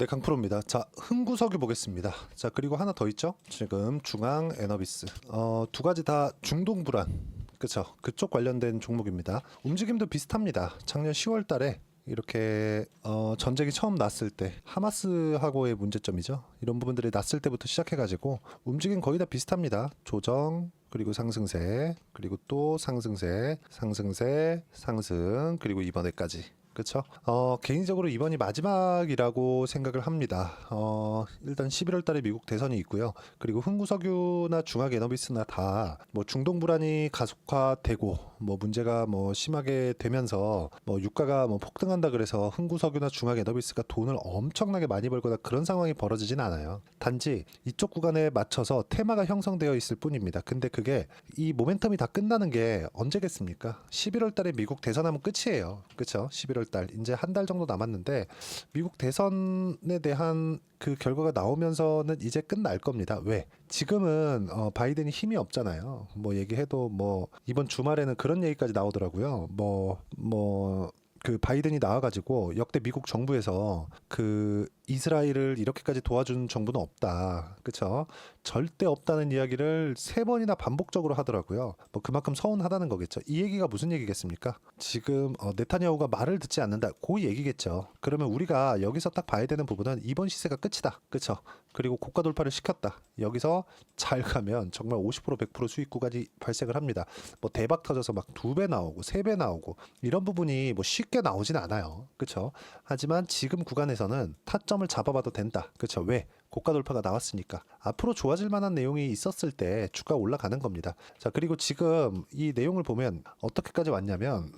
네, 강프로입니다. 자, 흥구석유 보겠습니다. 자, 그리고 하나 더 있죠? 지금 중앙 에너비스. 두 가지 다 중동 불안. 그쵸? 그쪽 관련된 종목입니다. 움직임도 비슷합니다. 작년 10월 달에 이렇게 전쟁이 처음 났을 때 하마스하고의 문제점이죠. 이런 부분들이 났을 때부터 시작해가지고 움직임 거의 다 비슷합니다. 조정, 그리고 상승세, 그리고 또 상승세, 상승세, 상승, 그리고 이번에까지. 그쵸? 개인적으로 이번이 마지막이라고 생각을 합니다. 일단 11월 달에 미국 대선이 있고요. 그리고 흥구석유나 중앙에너비스나 다 뭐 중동 불안이 가속화되고 뭐 문제가 뭐 심하게 되면서 뭐 유가가 뭐 폭등한다 그래서 흥구석유나 중앙에너비스가 돈을 엄청나게 많이 벌거나 그런 상황이 벌어지진 않아요. 단지 이쪽 구간에 맞춰서 테마가 형성되어 있을 뿐입니다. 근데 그게 이 모멘텀이 다 끝나는 게 언제겠습니까? 11월 달에 미국 대선하면 끝이에요. 그쵸? 11월 달 이제 한 달 정도 남았는데 미국 대선에 대한 그 결과가 나오면서는 이제 끝날 겁니다. 왜? 지금은 바이든이 힘이 없잖아요. 뭐 얘기해도 뭐 이번 주말에는 그런 얘기까지 나오더라고요. 그 바이든이 나와가지고 역대 미국 정부에서 그 이스라엘을 이렇게까지 도와준 정부는 없다. 그쵸? 절대 없다는 이야기를 3번이나 반복적으로 하더라고요. 뭐 그만큼 서운하다는 거겠죠. 이 얘기가 무슨 얘기겠습니까? 지금 네타냐후가 말을 듣지 않는다. 그 얘기겠죠. 그러면 우리가 여기서 딱 봐야 되는 부분은 이번 시세가 끝이다. 그쵸? 그리고 고가 돌파를 시켰다. 여기서 잘 가면 정말 50% 100% 수익 구간이 발생을 합니다. 뭐 대박 터져서 막 2배 나오고 3배 나오고 이런 부분이 뭐 쉽게 나오진 않아요. 그쵸? 하지만 지금 구간에서는 타점을 잡아봐도 된다. 그쵸? 왜? 고가 돌파가 나왔으니까 앞으로 좋아질 만한 내용이 있었을 때 주가 올라가는 겁니다. 자, 그리고 지금 이 내용을 보면 어떻게까지 왔냐면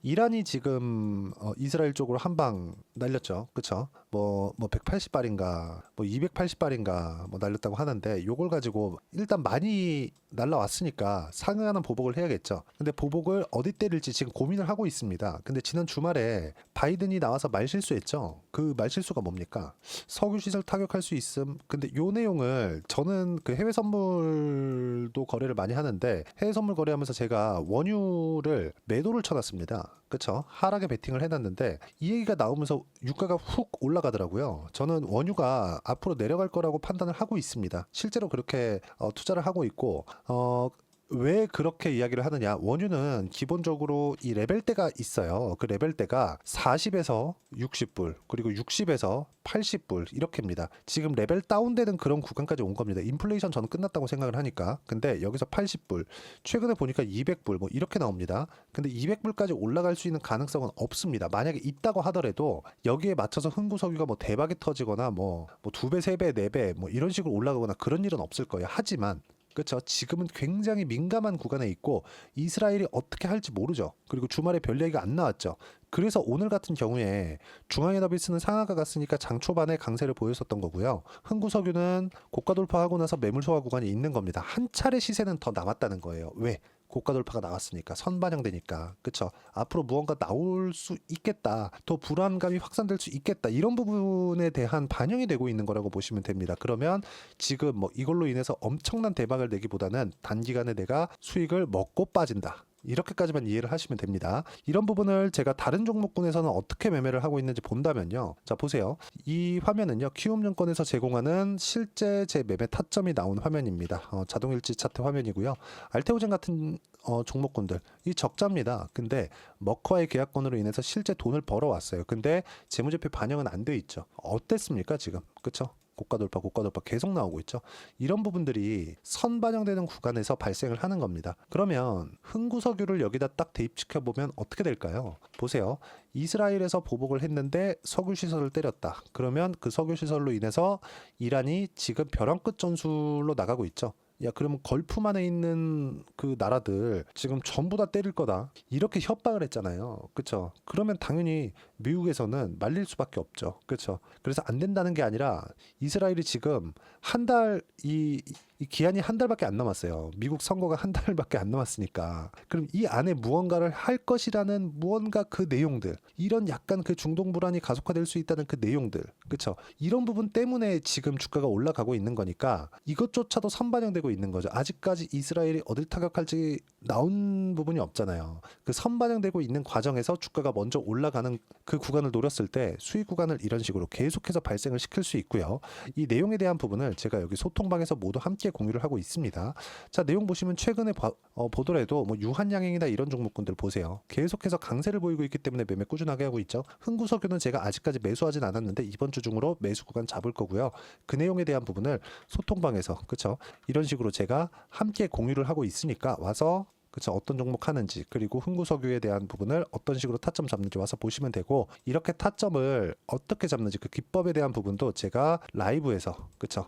이란이 지금 이스라엘 쪽으로 한 방 날렸죠. 그쵸? 뭐 180발인가 뭐 280발인가 뭐 날렸다고 하는데 요걸 가지고 일단 많이 날라왔으니까 상응하는 보복을 해야겠죠. 근데 보복을 어디 때릴지 지금 고민을 하고 있습니다. 근데 지난 주말에 바이든이 나와서 말실수했죠. 그 말실수가 뭡니까? 석유 시설 타격할 수 있음. 근데 요 내용을 저는 그 해외 선물도 거래를 많이 하는데 해외 선물 거래하면서 제가 원유를 매도를 쳐놨습니다. 그쵸? 하락에 베팅을 해놨는데 이 얘기가 나오면서 유가가 훅 올라가더라고요. 저는 원유가 앞으로 내려갈 거라고 판단을 하고 있습니다. 실제로 그렇게 투자를 하고 있고 왜 그렇게 이야기를 하느냐? 원유는 기본적으로 이 레벨대가 있어요. 그 레벨대가 40에서 60불, 그리고 60에서 80불 이렇게입니다. 지금 레벨 다운되는 그런 구간까지 온 겁니다. 인플레이션 저는 끝났다고 생각을 하니까. 근데 여기서 80불, 최근에 보니까 200불 뭐 이렇게 나옵니다. 근데 200불까지 올라갈 수 있는 가능성은 없습니다. 만약에 있다고 하더라도 여기에 맞춰서 흥구석유가 뭐 대박이 터지거나 뭐 2배, 3배, 4배 뭐 이런 식으로 올라가거나 그런 일은 없을 거예요. 하지만 그렇죠. 지금은 굉장히 민감한 구간에 있고 이스라엘이 어떻게 할지 모르죠. 그리고 주말에 별 얘기가 안 나왔죠. 그래서 오늘 같은 경우에 중앙에너비스는 상하가 갔으니까 장 초반에 강세를 보였었던 거고요. 흥구석유는 고가 돌파하고 나서 매물 소화 구간이 있는 겁니다. 한 차례 시세는 더 남았다는 거예요. 왜? 고가 돌파가 나왔으니까 선반영되니까 그쵸. 앞으로 무언가 나올 수 있겠다, 더 불안감이 확산될 수 있겠다, 이런 부분에 대한 반영이 되고 있는 거라고 보시면 됩니다. 그러면 지금 뭐 이걸로 인해서 엄청난 대박을 내기보다는 단기간에 내가 수익을 먹고 빠진다, 이렇게까지만 이해를 하시면 됩니다. 이런 부분을 제가 다른 종목군에서는 어떻게 매매를 하고 있는지 본다면요. 자, 보세요. 이 화면은요, 키움증권에서 제공하는 실제 제 매매 타점이 나온 화면입니다. 자동일지 차트 화면이고요. 알테오젠 같은 종목군들 이 적자입니다. 근데 머커와의 계약권으로 인해서 실제 돈을 벌어왔어요. 근데 재무제표 반영은 안 돼 있죠. 어땠습니까 지금? 그쵸? 고가 돌파, 고가 돌파 계속 나오고 있죠. 이런 부분들이 선반영되는 구간에서 발생을 하는 겁니다. 그러면 흥구석유를 여기다 딱 대입시켜 보면 어떻게 될까요? 보세요. 이스라엘에서 보복을 했는데 석유 시설을 때렸다. 그러면 그 석유 시설로 인해서 이란이 지금 벼랑 끝 전술로 나가고 있죠. 야, 그러면 걸프만에 있는 그 나라들 지금 전부 다 때릴 거다, 이렇게 협박을 했잖아요. 그쵸? 그러면 당연히 미국에서는 말릴 수밖에 없죠. 그쵸? 그래서 안 된다는 게 아니라 이스라엘이 지금 한 달 이 이 기한이 한 달밖에 안 남았어요. 미국 선거가 한 달밖에 안 남았으니까. 그럼 이 안에 무언가를 할 것이라는 무언가 그 내용들, 이런 약간 그 중동 불안이 가속화될 수 있다는 그 내용들, 그렇죠? 이런 부분 때문에 지금 주가가 올라가고 있는 거니까 이것조차도 선반영되고 있는 거죠. 아직까지 이스라엘이 어딜 타격할지 나온 부분이 없잖아요. 그 선반영되고 있는 과정에서 주가가 먼저 올라가는 그 구간을 노렸을 때 수익 구간을 이런 식으로 계속해서 발생을 시킬 수 있고요. 이 내용에 대한 부분을 제가 여기 소통방에서 모두 함께 공유를 하고 있습니다. 자, 내용 보시면 최근에 보더라도 뭐 유한양행이나 이런 종목군들 보세요. 계속해서 강세를 보이고 있기 때문에 매매 꾸준하게 하고 있죠. 흥구석유는 제가 아직까지 매수하진 않았는데 이번 주 중으로 매수 구간 잡을 거고요. 그 내용에 대한 부분을 소통방에서 그쵸? 이런 식으로 제가 함께 공유를 하고 있으니까 와서 그쵸? 어떤 종목 하는지 그리고 흥구석유에 대한 부분을 어떤 식으로 타점 잡는지 와서 보시면 되고 이렇게 타점을 어떻게 잡는지 그 기법에 대한 부분도 제가 라이브에서 그쵸?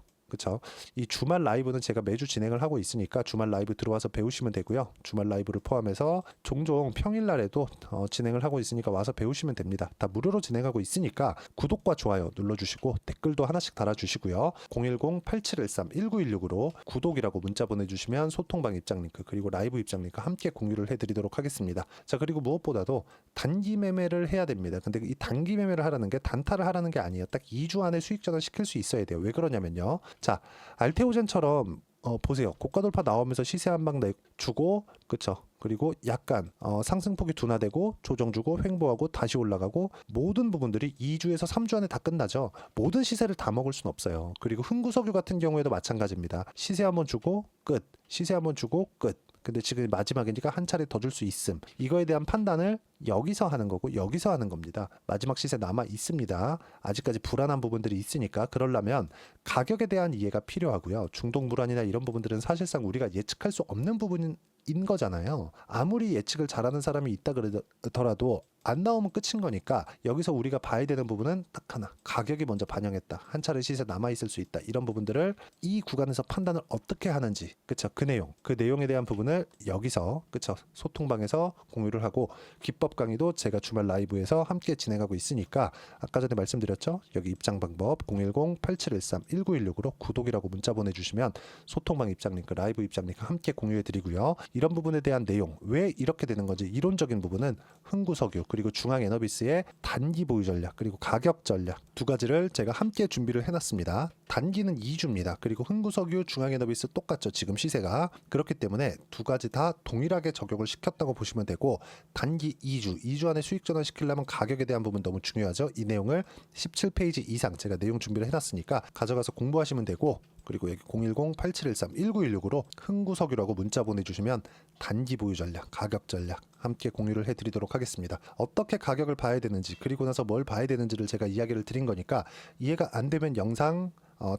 이 주말 라이브는 제가 매주 진행을 하고 있으니까 주말 라이브 들어와서 배우시면 되고요. 주말 라이브를 포함해서 종종 평일날에도 진행을 하고 있으니까 와서 배우시면 됩니다. 다 무료로 진행하고 있으니까 구독과 좋아요 눌러주시고 댓글도 하나씩 달아주시고요. 010-8713-1916으로 구독이라고 문자 보내주시면 소통방 입장 링크 그리고 라이브 입장 링크 함께 공유를 해드리도록 하겠습니다. 자, 그리고 무엇보다도 단기 매매를 해야 됩니다. 근데 이 단기 매매를 하라는 게 단타를 하라는 게 아니에요. 딱 2주 안에 수익 전환 시킬 수 있어야 돼요. 왜 그러냐면요. 자, 알테오젠처럼 보세요. 고가 돌파 나오면서 시세 한 방 주고 그쵸? 그리고 약간 상승폭이 둔화되고 조정 주고 횡보하고 다시 올라가고 모든 부분들이 2주에서 3주 안에 다 끝나죠. 모든 시세를 다 먹을 수는 없어요. 그리고 흥구석유 같은 경우에도 마찬가지입니다. 시세 한번 주고 끝. 시세 한번 주고 끝. 근데 지금 마지막이니까 한 차례 더 줄 수 있음. 이거에 대한 판단을 여기서 하는 거고 여기서 하는 겁니다. 마지막 시세 남아 있습니다. 아직까지 불안한 부분들이 있으니까 그러려면 가격에 대한 이해가 필요하고요. 중동 불안이나 이런 부분들은 사실상 우리가 예측할 수 없는 부분인 거잖아요. 아무리 예측을 잘하는 사람이 있다 그러더라도 안 나오면 끝인 거니까 여기서 우리가 봐야 되는 부분은 딱 하나. 가격이 먼저 반영했다. 한 차례 시세 남아있을 수 있다. 이런 부분들을 이 구간에서 판단을 어떻게 하는지 그쵸? 그 내용에 대한 부분을 여기서 그쵸? 소통방에서 공유를 하고 기법 강의도 제가 주말 라이브에서 함께 진행하고 있으니까 아까 전에 말씀드렸죠? 여기 입장 방법 010-8713-1916으로 구독이라고 문자 보내주시면 소통방 입장 링크 라이브 입장 링크 함께 공유해 드리고요. 이런 부분에 대한 내용 왜 이렇게 되는 건지 이론적인 부분은 흥구석유 그리고 중앙에너비스의 단기 보유 전략 그리고 가격 전략 두 가지를 제가 함께 준비를 해놨습니다. 단기는 2주입니다. 그리고 흥구석유 중앙에너비스 똑같죠. 지금 시세가 그렇기 때문에 두 가지 다 동일하게 적용을 시켰다고 보시면 되고 단기 2주 안에 수익 전환 시키려면 가격에 대한 부분 너무 중요하죠. 이 내용을 17페이지 이상 제가 내용 준비를 해놨으니까 가져가서 공부하시면 되고 그리고 여기 010-8713-1916으로 흥구석유라고 문자 보내주시면 단기 보유 전략, 가격 전략 함께 공유를 해드리도록 하겠습니다. 어떻게 가격을 봐야 되는지 그리고 나서 뭘 봐야 되는지를 제가 이야기를 드린 거니까 이해가 안 되면 영상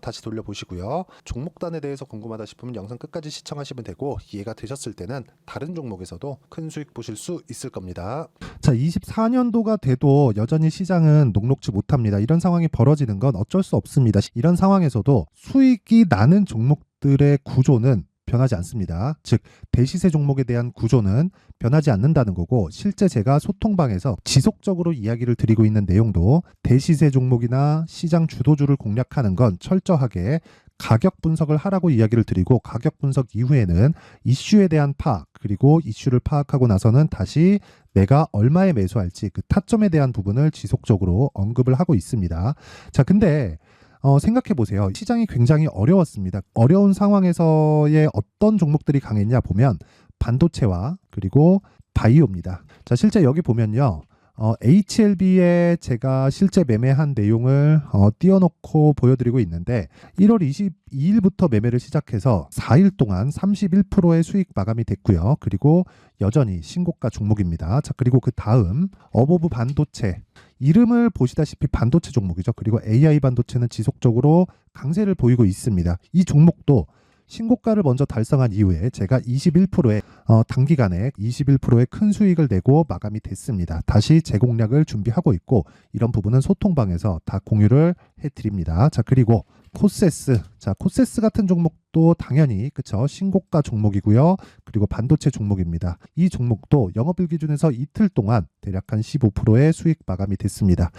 다시 돌려보시고요. 종목단에 대해서 궁금하다 싶으면 영상 끝까지 시청하시면 되고 이해가 되셨을 때는 다른 종목에서도 큰 수익 보실 수 있을 겁니다. 자, 24년도가 돼도 여전히 시장은 녹록지 못합니다. 이런 상황이 벌어지는 건 어쩔 수 없습니다. 이런 상황에서도 수익이 나는 종목들의 구조는 변하지 않습니다. 즉 대시세 종목에 대한 구조는 변하지 않는다는 거고 실제 제가 소통방에서 지속적으로 이야기를 드리고 있는 내용도 대시세 종목이나 시장 주도주를 공략하는 건 철저하게 가격 분석을 하라고 이야기를 드리고 가격 분석 이후에는 이슈에 대한 파악 그리고 이슈를 파악하고 나서는 다시 내가 얼마에 매수할지 그 타점에 대한 부분을 지속적으로 언급을 하고 있습니다. 자, 근데 생각해 보세요. 시장이 굉장히 어려웠습니다. 어려운 상황에서의 어떤 종목들이 강했냐 보면 반도체와 그리고 바이오입니다. 자, 실제 여기 보면요. HLB에 제가 실제 매매한 내용을 띄워놓고 보여드리고 있는데 1월 22일부터 매매를 시작해서 4일 동안 31%의 수익 마감이 됐고요. 그리고 여전히 신고가 종목입니다. 자, 그리고 그 다음 어보브 반도체 이름을 보시다시피 반도체 종목이죠. 그리고 AI 반도체는 지속적으로 강세를 보이고 있습니다. 이 종목도 신고가를 먼저 달성한 이후에 제가 21%의 단기간에 21%의 큰 수익을 내고 마감이 됐습니다. 다시 재공략을 준비하고 있고 이런 부분은 소통방에서 다 공유를 해드립니다. 자, 그리고 코세스. 자, 코세스 같은 종목도 종목도 당연히 그쵸 신고가 종목이고요. 그리고 반도체 종목입니다. 이 종목도 영업일 기준에서 이틀 동안 대략 한 15%의 수익 마감이 됐습니다.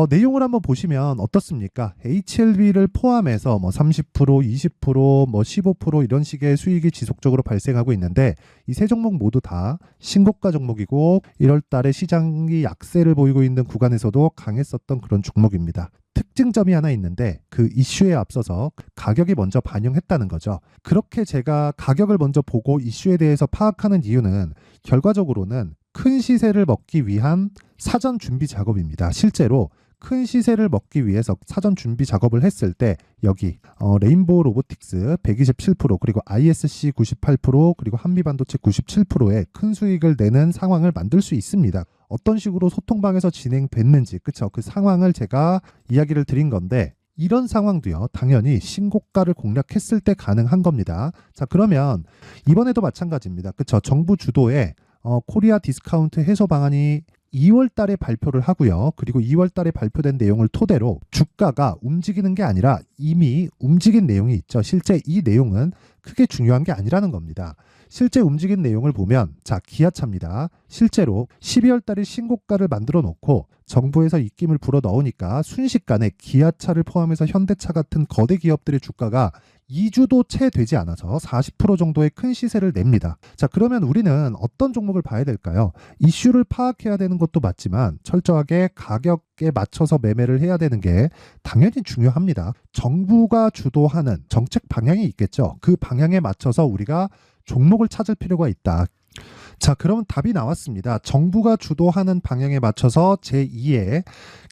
내용을 한번 보시면 어떻습니까? HLB를 포함해서 뭐 30%, 20%, 뭐 15% 이런 식의 수익이 지속적으로 발생하고 있는데 이 세 종목 모두 다 신고가 종목이고 1월 달에 시장이 약세를 보이고 있는 구간에서도 강했었던 그런 종목입니다. 특징점이 하나 있는데 그 이슈에 앞서서 가격이 먼저 반영했다는 거죠. 그렇게 제가 가격을 먼저 보고 이슈에 대해서 파악하는 이유는 결과적으로는 큰 시세를 먹기 위한 사전 준비 작업입니다. 실제로 큰 시세를 먹기 위해서 사전 준비 작업을 했을 때 여기 레인보우 로보틱스 127% 그리고 ISC 98% 그리고 한미반도체 97%의 큰 수익을 내는 상황을 만들 수 있습니다. 어떤 식으로 소통방에서 진행됐는지 그쵸 그 상황을 제가 이야기를 드린 건데 이런 상황도요 당연히 신고가를 공략했을 때 가능한 겁니다. 자 그러면 이번에도 마찬가지입니다. 그쵸 정부 주도의 코리아 디스카운트 해소 방안이 2월 달에 발표를 하고요. 그리고 2월 달에 발표된 내용을 토대로 주가가 움직이는 게 아니라 이미 움직인 내용이 있죠. 실제 이 내용은 크게 중요한 게 아니라는 겁니다. 실제 움직인 내용을 보면 자 기아차입니다. 실제로 12월 달에 신고가를 만들어 놓고 정부에서 입김을 불어 넣으니까 순식간에 기아차를 포함해서 현대차 같은 거대 기업들의 주가가 2주도 채 되지 않아서 40% 정도의 큰 시세를 냅니다. 자, 그러면 우리는 어떤 종목을 봐야 될까요? 이슈를 파악해야 되는 것도 맞지만 철저하게 가격에 맞춰서 매매를 해야 되는 게 당연히 중요합니다. 정부가 주도하는 정책 방향이 있겠죠. 그 방향에 맞춰서 우리가 종목을 찾을 필요가 있다. 자, 그러면 답이 나왔습니다. 정부가 주도하는 방향에 맞춰서 제2의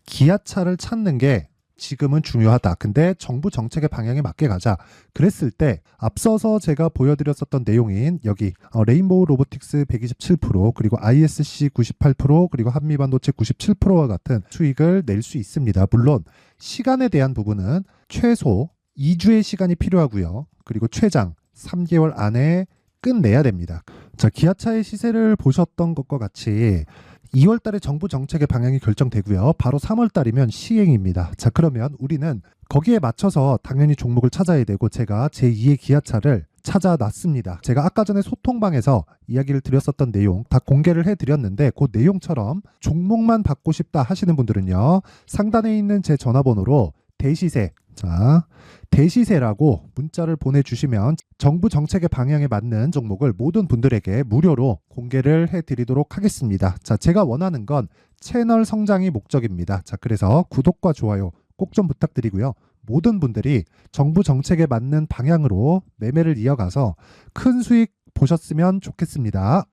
기아차를 찾는 게 지금은 중요하다. 근데 정부 정책의 방향에 맞게 가자. 그랬을 때 앞서서 제가 보여드렸었던 내용인 여기 레인보우 로보틱스 127% 그리고 ISC 98% 그리고 한미반도체 97%와 같은 수익을 낼 수 있습니다. 물론 시간에 대한 부분은 최소 2주의 시간이 필요하고요. 그리고 최장 3개월 안에 끝내야 됩니다. 자, 기아차의 시세를 보셨던 것과 같이 2월 달에 정부 정책의 방향이 결정되고요. 바로 3월 달이면 시행입니다. 자, 그러면 우리는 거기에 맞춰서 당연히 종목을 찾아야 되고 제가 제2의 기아차를 찾아놨습니다. 제가 아까 전에 소통방에서 이야기를 드렸었던 내용 다 공개를 해드렸는데 그 내용처럼 종목만 받고 싶다 하시는 분들은요. 상단에 있는 제 전화번호로 대시세 자 대시세라고 문자를 보내주시면 정부 정책의 방향에 맞는 종목을 모든 분들에게 무료로 공개를 해드리도록 하겠습니다. 자, 제가 원하는 건 채널 성장이 목적입니다. 자, 그래서 구독과 좋아요 꼭 좀 부탁드리고요. 모든 분들이 정부 정책에 맞는 방향으로 매매를 이어가서 큰 수익 보셨으면 좋겠습니다.